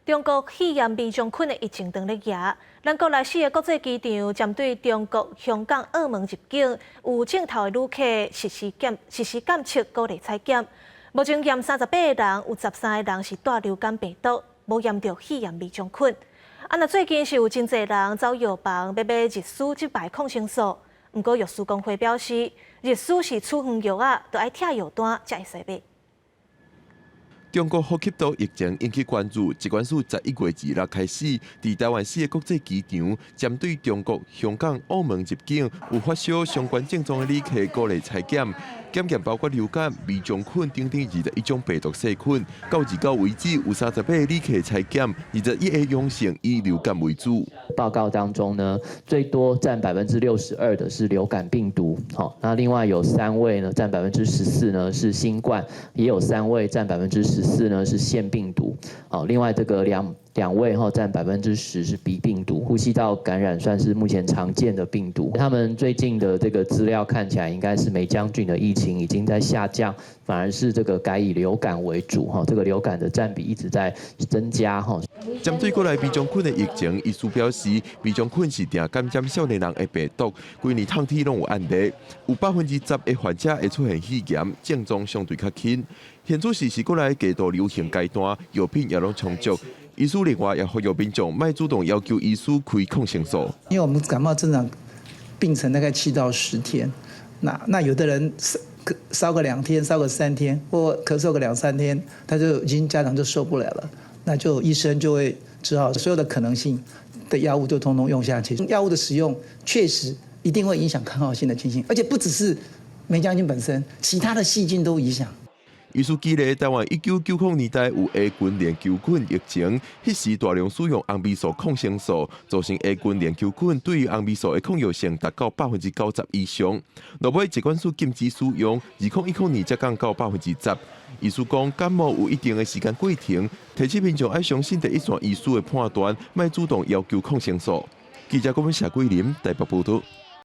中国肺炎微种菌的疫情长咧压，咱国内4个国际机场针对中国香港、澳门入境有镜头的旅客实施检测、鼓励采检。目前验38个人，有13个人是带流感病毒，无验到肺炎微种菌。那最近是有真侪人走药房要买日舒即排抗生素，不过药师工会表示，日舒是处方药啊，都爱拆药单才会使买。中国呼吸道疫情引起关注，疾管署11月2日开始，在台湾4个国际机场，针对中国香港、澳门入境有发烧相关症状的旅客，鼓励采检。检验包括流感、微种菌等21种病毒细菌。到29为止，有38个旅客采检，21个阳性，以流感为主。报告当中呢，最多占62%的是流感病毒，好，那另外有3位呢，占14%呢是新冠，也有3位占14%呢是腺病毒，好，另外这个两位占10%是 B 病毒，呼吸道感染算是目前常见的病毒。他们最近的这个资料看起来，应该是梅将军的疫情已经在下降，反而是这个改以流感为主，这个流感的占比一直在增加。针对国内微种菌的疫情，医师表示，微种菌是定感染少年人的病毒，规年抗体拢有案例，有10%的患者会出现肺炎，症状相对较轻。现此时是国内极度流行阶段，药品也拢充足。医师另外也呼吁民众莫主动要求医师开抗生素，因为我们感冒正常病程大概7到10天，那有的人烧个2天，烧个3天，或咳嗽个2、3天，他就已经家长就受不了了，那就医生就会只好所有的可能性的药物就通通用下去。药物的使用确实一定会影响抗药性的情形，而且不只是梅将军本身，其他的细菌都影响。医师记咧，台湾1990年代有 A 群链球菌疫情，迄时大量使用红霉素抗生素，造成 A 群链球菌对于红霉素的抗药性达到90%以上。落尾疾管署禁止使用，2010年才降到10%。医师讲，感冒有一定的时间过程，提醒民众要相信第一线医师的判断，莫主动要求抗生素。记者郭文霞、桂林台北报道。